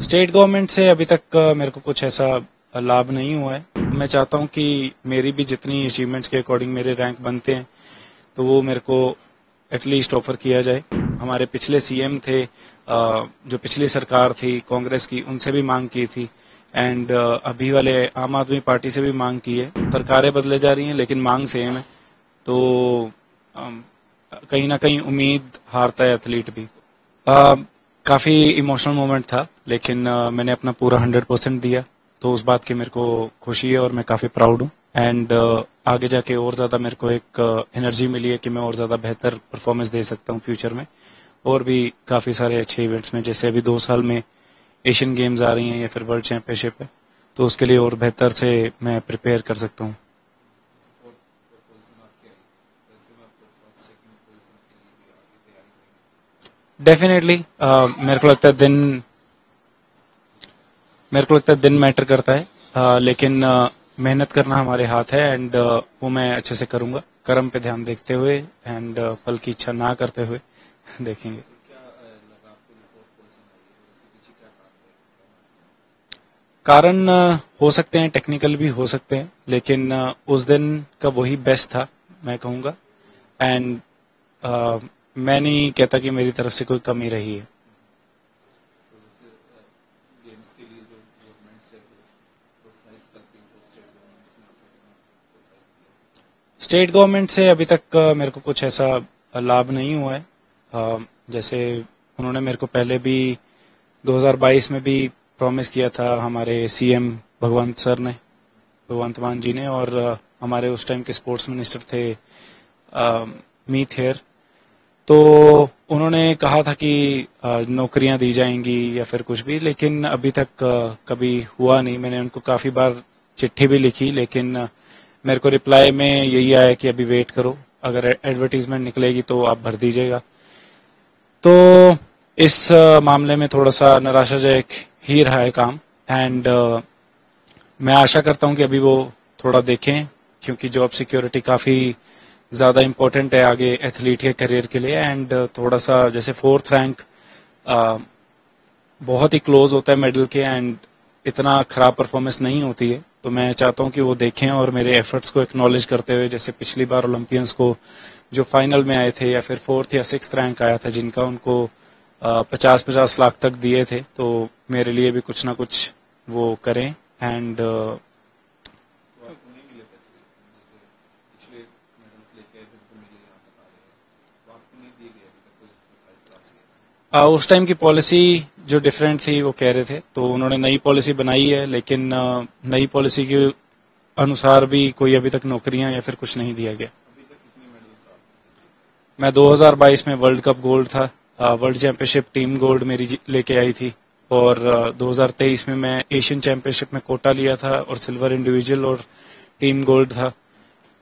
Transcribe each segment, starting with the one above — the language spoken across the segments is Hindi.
स्टेट गवर्नमेंट से अभी तक मेरे को कुछ ऐसा लाभ नहीं हुआ है। मैं चाहता हूं कि मेरी भी जितनी अचीवमेंट्स के अकॉर्डिंग मेरे रैंक बनते हैं तो वो मेरे को एटलीस्ट ऑफर किया जाए। हमारे पिछले सीएम थे, जो पिछली सरकार थी कांग्रेस की, उनसे भी मांग की थी एंड अभी वाले आम आदमी पार्टी से भी मांग की है। सरकारें बदले जा रही हैं लेकिन मांग सेम है, तो कहीं ना कहीं उम्मीद हारता है एथलीट भी। काफी इमोशनल मोमेंट था लेकिन मैंने अपना पूरा 100% दिया, तो उस बात की मेरे को खुशी है और मैं काफी प्राउड हूँ। एंड आगे जाके और ज्यादा मेरे को एक एनर्जी मिली है कि मैं और ज्यादा बेहतर परफॉर्मेंस दे सकता हूँ फ्यूचर में, और भी काफी सारे अच्छे इवेंट्स में, जैसे अभी 2 साल में एशियन गेम्स आ रही हैं या फिर वर्ल्ड चैंपियनशिप है, तो उसके लिए और बेहतर से मैं प्रिपेयर कर सकता हूँ। डेफिनेटली मेरे को लगता है दिन मैटर करता है, लेकिन मेहनत करना हमारे हाथ है एंड वो मैं अच्छे से करूंगा, कर्म पे ध्यान देखते हुए एंड फल की इच्छा ना करते हुए देखेंगे। कारण हो सकते हैं, टेक्निकल भी हो सकते हैं, लेकिन उस दिन का वही बेस्ट था मैं कहूंगा। एंड मैं नहीं कहता कि मेरी तरफ से कोई कमी रही है। स्टेट गवर्नमेंट से अभी तक मेरे को कुछ ऐसा लाभ नहीं हुआ है। जैसे उन्होंने मेरे को पहले भी 2022 में भी प्रॉमिस किया था, हमारे सीएम भगवंत मान जी ने, और हमारे उस टाइम के स्पोर्ट्स मिनिस्टर थे मीत हेयर, तो उन्होंने कहा था कि नौकरियां दी जाएंगी या फिर कुछ भी, लेकिन अभी तक कभी हुआ नहीं। मैंने उनको काफी बार चिट्ठी भी लिखी, लेकिन मेरे को रिप्लाई में यही आया कि अभी वेट करो, अगर एडवर्टीजमेंट निकलेगी तो आप भर दीजिएगा। तो इस मामले में थोड़ा सा निराशाजनक ही रहा है काम। एंड मैं आशा करता हूं कि अभी वो थोड़ा देखें, क्योंकि जॉब सिक्योरिटी काफी ज्यादा इम्पोर्टेंट है आगे एथलीट के करियर के लिए। एंड थोड़ा सा जैसे 4th रैंक बहुत ही क्लोज होता है मेडल के, एंड इतना खराब परफॉर्मेंस नहीं होती है, तो मैं चाहता हूं कि वो देखें और मेरे एफर्ट्स को एक्नॉलेज करते हुए, जैसे पिछली बार ओलंपियंस को जो फाइनल में आए थे या फिर 4th या 6th रैंक आया था, जिनका उनको 50-50 लाख तक दिए थे, तो मेरे लिए भी कुछ ना कुछ वो करें। एंड उस टाइम की पॉलिसी जो डिफरेंट थी वो कह रहे थे, तो उन्होंने नई पॉलिसी बनाई है, लेकिन नई पॉलिसी के अनुसार भी कोई अभी तक नौकरियां या फिर कुछ नहीं दिया गया। मैं 2022 में वर्ल्ड कप गोल्ड था, वर्ल्ड चैंपियनशिप टीम गोल्ड मेरी लेके आई थी, और 2023 में मैं एशियन चैंपियनशिप में कोटा लिया था और सिल्वर इंडिविजुअल और टीम गोल्ड था।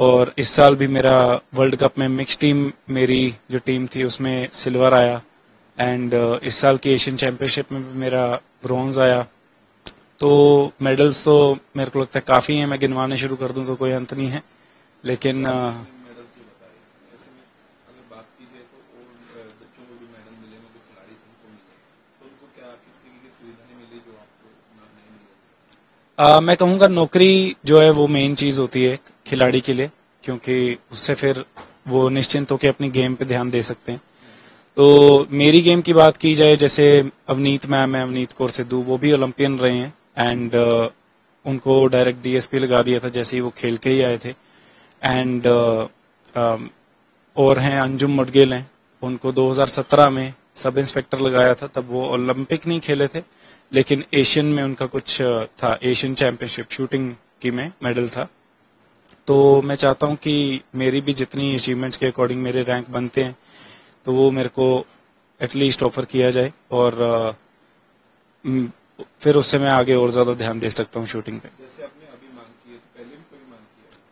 और इस साल भी मेरा वर्ल्ड कप में मिक्स टीम, मेरी जो टीम थी उसमें सिल्वर आया। एंड इस साल की एशियन चैंपियनशिप में भी मेरा ब्रॉन्ज आया। तो मेडल्स तो मेरे को लगता है काफी हैं, मैं गिनवाने शुरू कर दूं तो कोई अंत नहीं है, लेकिन मैं कहूंगा नौकरी जो है वो मेन चीज होती है खिलाड़ी के लिए, क्योंकि उससे फिर वो निश्चिंत होकर अपनी गेम पे ध्यान दे सकते हैं। तो मेरी गेम की बात की जाए, जैसे अवनीत मैम है, अवनीत कौर सिद्धू, वो भी ओलंपियन रहे हैं एंड उनको डायरेक्ट डीएसपी लगा दिया था जैसे ही वो खेल के ही आए थे। एंड और हैं अंजुम मुडगिल हैं, उनको 2017 में सब इंस्पेक्टर लगाया था, तब वो ओलंपिक नहीं खेले थे, लेकिन एशियन में उनका कुछ था, एशियन चैंपियनशिप शूटिंग की में मेडल था। तो मैं चाहता हूं कि मेरी भी जितनी अचीवमेंट्स के अकॉर्डिंग मेरे रैंक बनते हैं तो वो मेरे को एटलीस्ट ऑफर किया जाए, और फिर उससे मैं आगे और ज्यादा ध्यान दे सकता हूँ शूटिंग पे।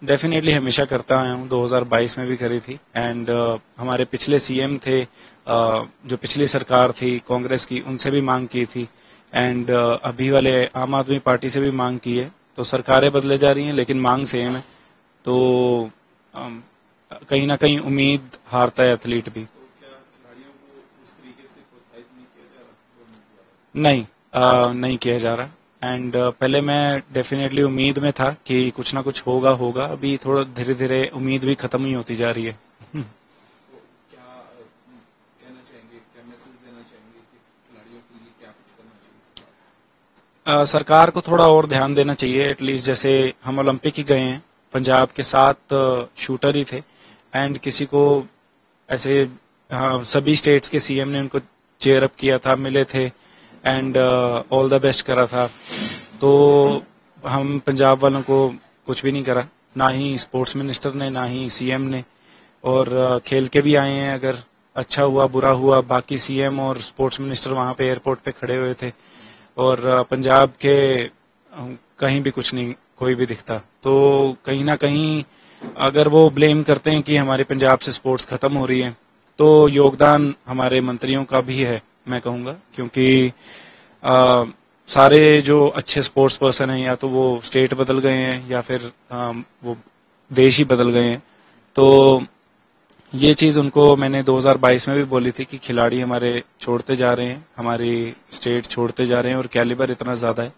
डेफिनेटली हमेशा करता आया हूँ, 2022 में भी करी थी। एंड हमारे पिछले सीएम थे, जो पिछली सरकार थी कांग्रेस की, उनसे भी मांग की थी एंड अभी वाले आम आदमी पार्टी से भी मांग की है। तो सरकारें बदले जा रही हैं लेकिन मांग सेम है, तो कहीं ना कहीं उम्मीद हारता है एथलीट भी। नहीं, नहीं किया जा रहा। एंड पहले मैं डेफिनेटली उम्मीद में था कि कुछ ना कुछ होगा होगा, अभी थोड़ा धीरे धीरे उम्मीद भी खत्म ही होती जा रही है। सरकार को थोड़ा और ध्यान देना चाहिए। एटलीस्ट जैसे हम ओलंपिक ही गए हैं, पंजाब के 7 शूटर ही थे, एंड किसी को ऐसे सभी स्टेट्स के सीएम ने उनको चेयर अप किया था, मिले थे एंड ऑल द बेस्ट करा था। तो हम पंजाब वालों को कुछ भी नहीं करा, ना ही स्पोर्ट्स मिनिस्टर ने, ना ही सीएम ने। और खेल के भी आए हैं, अगर अच्छा हुआ बुरा हुआ, बाकी सीएम और स्पोर्ट्स मिनिस्टर वहां पे एयरपोर्ट पे खड़े हुए थे, और पंजाब के कहीं भी कुछ नहीं, कोई भी दिखता। तो कहीं ना कहीं अगर वो ब्लेम करते हैं कि हमारे पंजाब से स्पोर्ट्स खत्म हो रही है, तो योगदान हमारे मंत्रियों का भी है, मैं कहूंगा। क्योंकि सारे जो अच्छे स्पोर्ट्स पर्सन हैं, या तो वो स्टेट बदल गए हैं या फिर वो देश ही बदल गए हैं। तो ये चीज उनको मैंने 2022 में भी बोली थी कि खिलाड़ी हमारे छोड़ते जा रहे हैं, हमारी स्टेट छोड़ते जा रहे हैं, और कैलिबर इतना ज्यादा है।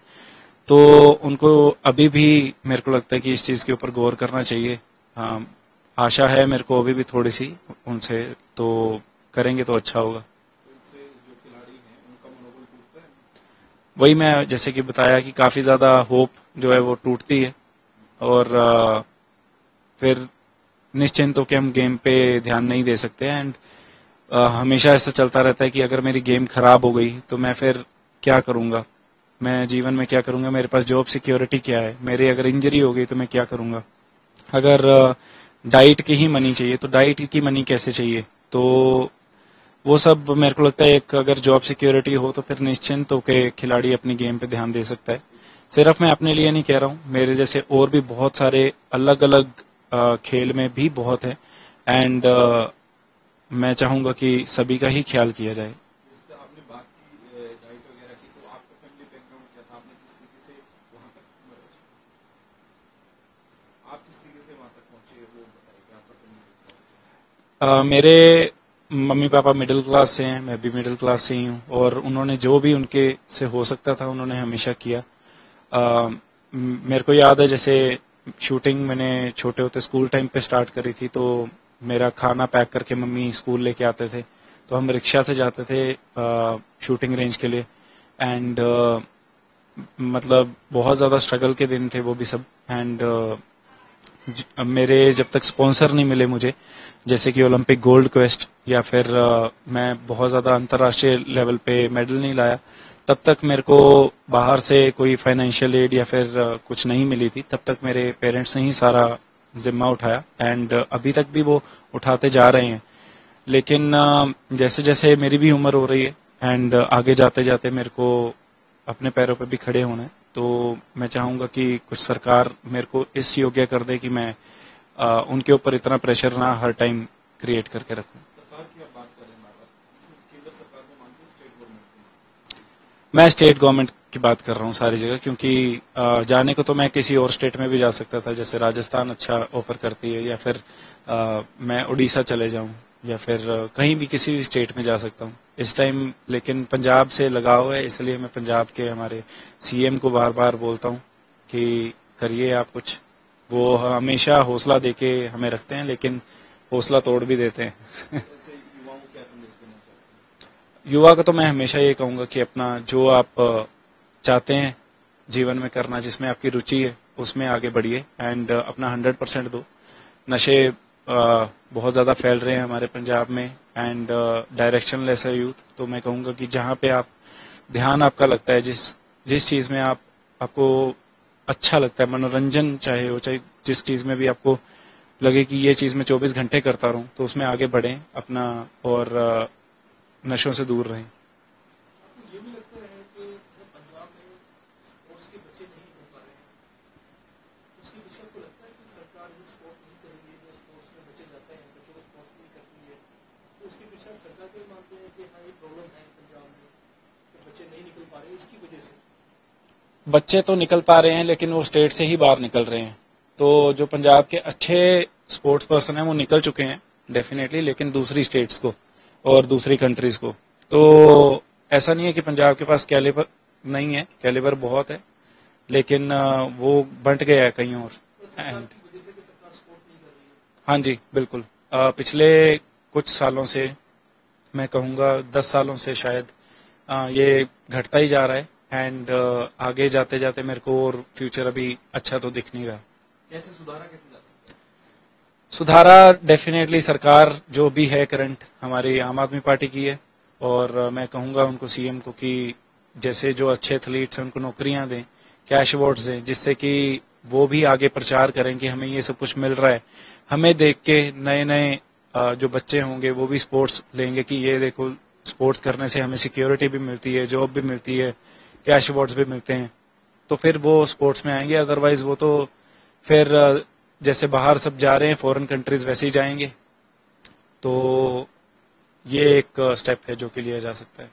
तो उनको अभी भी मेरे को लगता है कि इस चीज के ऊपर गौर करना चाहिए। आशा है मेरे को अभी भी थोड़ी सी उनसे, तो करेंगे तो अच्छा होगा। वही मैं जैसे कि बताया कि काफी ज्यादा होप जो है वो टूटती है, और फिर निश्चिंत हो कि हम गेम पे ध्यान नहीं दे सकते। एंड हमेशा ऐसा चलता रहता है कि अगर मेरी गेम खराब हो गई तो मैं फिर क्या करूंगा, मैं जीवन में क्या करूंगा, मेरे पास जॉब सिक्योरिटी क्या है, मेरी अगर इंजरी हो गई तो मैं क्या करूंगा। अगर डाइट की ही मनी चाहिए तो डाइट की मनी कैसे चाहिए। तो वो सब मेरे को लगता है, एक अगर जॉब सिक्योरिटी हो तो फिर निश्चिंत होकर खिलाड़ी अपनी गेम पे ध्यान दे सकता है। सिर्फ मैं अपने लिए नहीं कह रहा हूँ, मेरे जैसे और भी बहुत सारे अलग अलग खेल में भी बहुत है। एंड मैं चाहूंगा कि सभी का ही ख्याल किया जाए। मेरे मम्मी पापा मिडिल क्लास से हैं, मैं भी मिडिल क्लास से ही हूँ, और उन्होंने जो भी उनके से हो सकता था उन्होंने हमेशा किया। मेरे को याद है जैसे शूटिंग मैंने छोटे होते स्कूल टाइम पे स्टार्ट करी थी, तो मेरा खाना पैक करके मम्मी स्कूल लेके आते थे, तो हम रिक्शा से जाते थे शूटिंग रेंज के लिए। एंड मतलब बहुत ज्यादा स्ट्रगल के दिन थे वो भी सब। एंड मेरे जब तक स्पॉन्सर नहीं मिले मुझे, जैसे कि ओलंपिक गोल्ड क्वेस्ट, या फिर मैं बहुत ज्यादा अंतर्राष्ट्रीय लेवल पे मेडल नहीं लाया, तब तक मेरे को बाहर से कोई फाइनेंशियल एड या फिर कुछ नहीं मिली थी। तब तक मेरे पेरेंट्स ने ही सारा जिम्मा उठाया, एंड अभी तक भी वो उठाते जा रहे हैं। लेकिन जैसे जैसे मेरी भी उम्र हो रही है, एंड आगे जाते जाते मेरे को अपने पैरों पे भी खड़े होना है, तो मैं चाहूंगा कि कुछ सरकार मेरे को इस योग्य कर दे कि मैं उनके ऊपर इतना प्रेशर ना हर टाइम क्रिएट करके रखूं। मैं स्टेट गवर्नमेंट की बात कर रहा हूँ सारी जगह, क्योंकि जाने को तो मैं किसी और स्टेट में भी जा सकता था, जैसे राजस्थान अच्छा ऑफर करती है, या फिर मैं उड़ीसा चले जाऊं, या फिर कहीं भी किसी भी स्टेट में जा सकता हूँ इस टाइम। लेकिन पंजाब से लगाव है, इसलिए मैं पंजाब के हमारे सीएम को बार बार बोलता हूँ कि करिए आप कुछ। वो हमेशा हौसला देके हमें रखते हैं, लेकिन हौसला तोड़ भी देते हैं। युवा को तो मैं हमेशा ये कहूंगा कि अपना जो आप चाहते हैं जीवन में करना, जिसमें आपकी रुचि है, उसमें आगे बढ़िए, एंड अपना 100% दो। नशे बहुत ज्यादा फैल रहे हैं हमारे पंजाब में, एंड डायरेक्शन लेस है यूथ। तो मैं कहूंगा कि जहां पे आप ध्यान आपका लगता है, जिस जिस चीज में आपको अच्छा लगता है, मनोरंजन चाहे हो, चाहे जिस चीज में भी आपको लगे कि ये चीज मैं 24 घंटे करता रहूं, तो उसमें आगे बढ़ें अपना, और नशों से दूर रहें। बच्चे तो निकल पा रहे हैं, लेकिन वो स्टेट से ही बाहर निकल रहे हैं। तो जो पंजाब के अच्छे स्पोर्ट्स पर्सन हैं वो निकल चुके हैं डेफिनेटली, लेकिन दूसरी स्टेट्स को और दूसरी कंट्रीज को। तो ऐसा नहीं है कि पंजाब के पास नहीं है, कैलिबर बहुत है, लेकिन वो बंट गया है कहीं और। एंड हाँ जी, बिल्कुल। पिछले कुछ सालों से, मैं कहूँगा 10 सालों से शायद, ये घटता ही जा रहा है। एंड आगे जाते जाते मेरे को और फ्यूचर अभी अच्छा तो दिख नहीं रहा। कैसे जा सकता सुधारा डेफिनेटली सरकार जो भी है करंट हमारी आम आदमी पार्टी की है, और मैं कहूँगा उनको, सीएम को, कि जैसे जो अच्छे एथलीट्स हैं उनको नौकरियां दें, कैश अवार्ड्स दें, जिससे कि वो भी आगे प्रचार करें कि हमें ये सब कुछ मिल रहा है। हमें देख के नए नए जो बच्चे होंगे वो भी स्पोर्ट्स लेंगे कि ये देखो, स्पोर्ट्स करने से हमें सिक्योरिटी भी मिलती है, जॉब भी मिलती है, कैश अवार्ड्स भी मिलते हैं, तो फिर वो स्पोर्ट्स में आएंगे। अदरवाइज वो तो फिर जैसे बाहर सब जा रहे हैं फॉरेन कंट्रीज, वैसे ही जाएंगे। तो ये एक स्टेप है जो कि लिया जा सकता है।